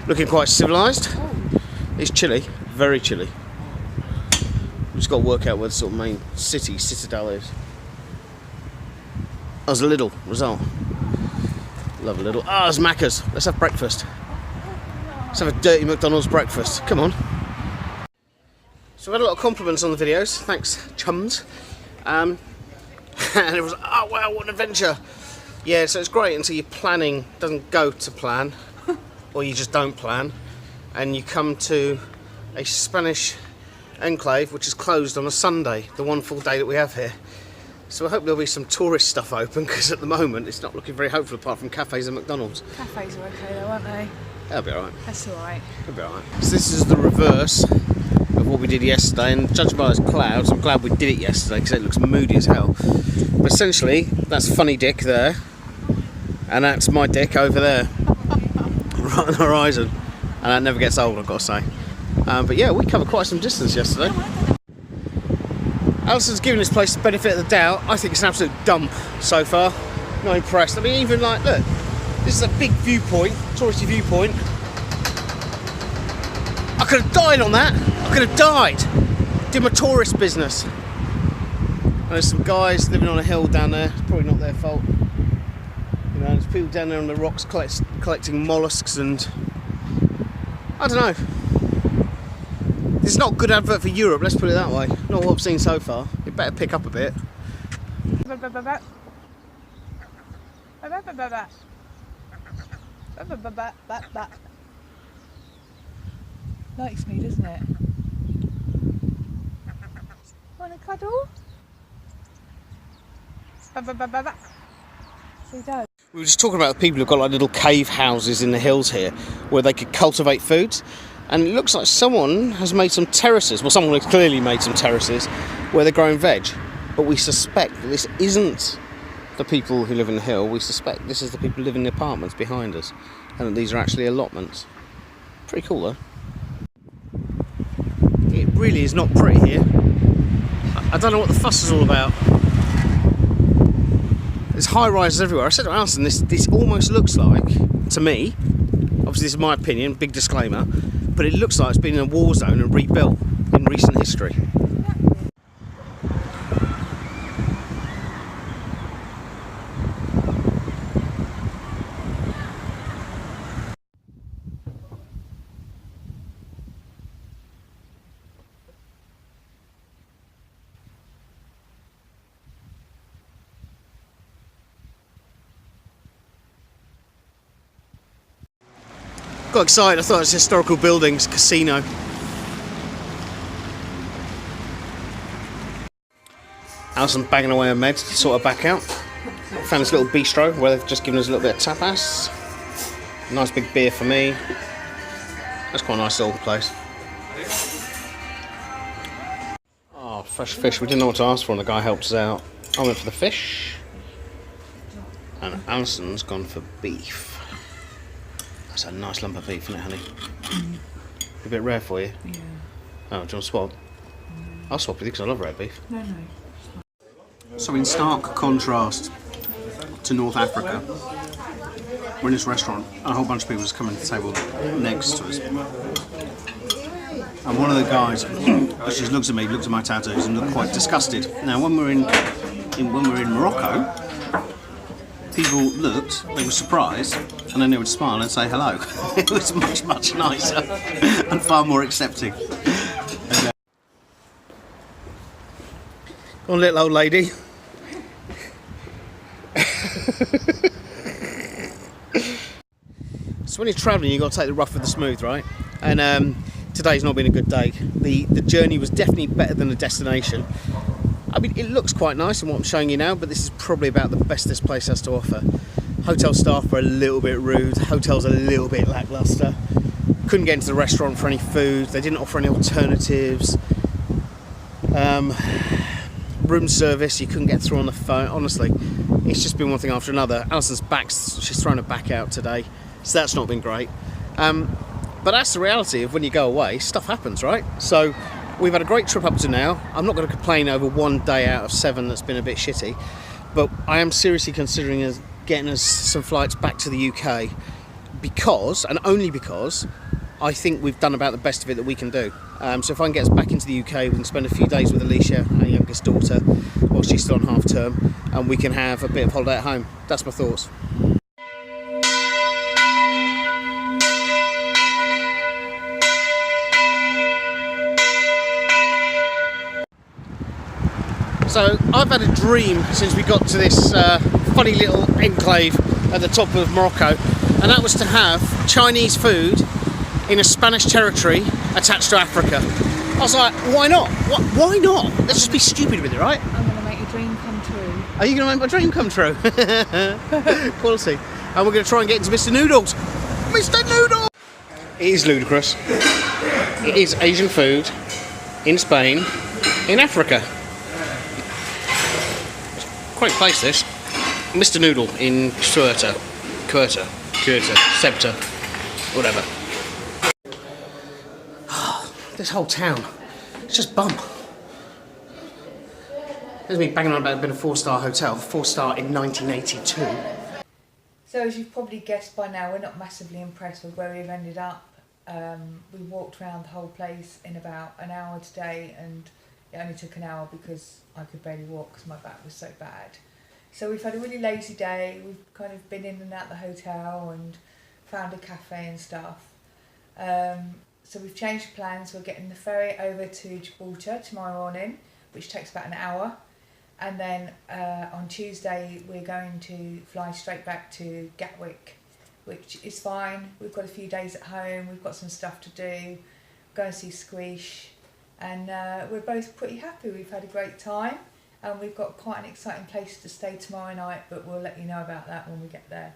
Looking quite civilised. It's chilly, very chilly. We've just got to work out where the sort of main citadel is. As a Lidl result. Love a Lidl. Ah, there's Macca's. Let's have breakfast. Let's have a dirty McDonald's breakfast. Come on. So I've had a lot of compliments on the videos. Thanks, chums. And it was, oh wow, what an adventure. Yeah, so it's great until your planning doesn't go to plan, or you just don't plan, and you come to a Spanish enclave which is closed on a Sunday, the one full day that we have here. So I hope there'll be some tourist stuff open, because at the moment it's not looking very hopeful apart from cafes and McDonald's. Cafes are okay though, aren't they? That'll be alright. That's alright. That'll be alright. So this is the reverse of what we did yesterday, and judging by those clouds, I'm glad we did it yesterday because it looks moody as hell. But essentially, that's Funny Dick there, and that's my dick over there, right on the horizon, and that never gets old, I've got to say. But yeah, we covered quite some distance yesterday. Alison's given this place the benefit of the doubt. I think it's an absolute dump so far. Not impressed. I mean, even like, look, this is a big viewpoint, touristy viewpoint. I could have died on that. I could have died. Did my tourist business. And there's some guys living on a hill down there. It's probably not their fault. You know, there's people down there on the rocks collecting mollusks and I don't know. It's not a good advert for Europe, let's put it that way. Not what I've seen so far. It better pick up a bit. Likes me, doesn't it? Want a cuddle? So he does. We were just talking about the people who've got like little cave houses in the hills here where they could cultivate foods. And it looks like someone has made some terraces. Well, someone has clearly made some terraces where they're growing veg. But we suspect that this isn't the people who live in the hill. We suspect this is the people who live in the apartments behind us. And that these are actually allotments. Pretty cool, though. It really is not pretty here. I don't know what the fuss is all about. There's high rises everywhere. I said to Alison, this almost looks like, to me, obviously this is my opinion, big disclaimer, but it looks like it's been in a war zone and rebuilt in recent history. Got excited, I thought it was historical buildings, casino. Alison banging away on meds to sort her back out. Found this little bistro where they've just given us a little bit of tapas. Nice big beer for me. That's quite a nice little place. Oh, fresh fish. We didn't know what to ask for and the guy helped us out. I went for the fish. And Alison's gone for beef. That's a nice lump of beef, isn't it, honey? A bit rare for you? Yeah. Oh, do you want to swap? I'll swap with you because I love rare beef. No. So in stark contrast to North Africa, we're in this restaurant and a whole bunch of people just come to the table next to us. And one of the guys just looks at me, looks at my tattoos and looked quite disgusted. Now when we're in Morocco, people looked, they were surprised, and then they would smile and say hello. It was much, much nicer and far more accepting. Go on, little old lady. So when you're travelling, you've got to take the rough with the smooth, right? And today's not been a good day. The journey was definitely better than the destination. I mean, it looks quite nice in what I'm showing you now, but this is probably about the best this place has to offer. Hotel staff were a little bit rude, hotel's a little bit lacklustre. Couldn't get into the restaurant for any food, they didn't offer any alternatives. Room service, you couldn't get through on the phone. Honestly, it's just been one thing after another. Alison's back, she's thrown her back out today, so that's not been great. But that's the reality of when you go away, stuff happens, right? So we've had a great trip up to now. I'm not going to complain over one day out of 7 that's been a bit shitty, but I am seriously considering getting us some flights back to the UK because, and only because, I think we've done about the best of it that we can do. So if I can get us back into the UK, we can spend a few days with Alicia, our youngest daughter, while she's still on half term, and we can have a bit of holiday at home. That's my thoughts. So I've had a dream since we got to this funny little enclave at the top of Morocco, and that was to have Chinese food in a Spanish territory attached to Africa. I was like, why not? Why not? Let's just be stupid with it, right? I'm going to make your dream come true. Are you going to make my dream come true? Quality. And we're going to try and get into Mr. Noodles. Mr. Noodles! It is ludicrous. It is Asian food in Spain, in Africa. Quite place this. Mr. Noodle in Ceuta, Sebta, whatever. This whole town, it's just bum. There's me banging on about it being a 4-star hotel, 4-star in 1982. So as you've probably guessed by now, we're not massively impressed with where we've ended up. We walked around the whole place in about an hour today, and it only took an hour because I could barely walk because my back was so bad. So we've had a really lazy day. We've kind of been in and out the hotel and found a cafe and stuff. So we've changed plans. We're getting the ferry over to Gibraltar tomorrow morning, which takes about an hour. And then on Tuesday, we're going to fly straight back to Gatwick, which is fine. We've got a few days at home. We've got some stuff to do. Go and see Squish. And we're both pretty happy. We've had a great time. And we've got quite an exciting place to stay tomorrow night, but we'll let you know about that when we get there.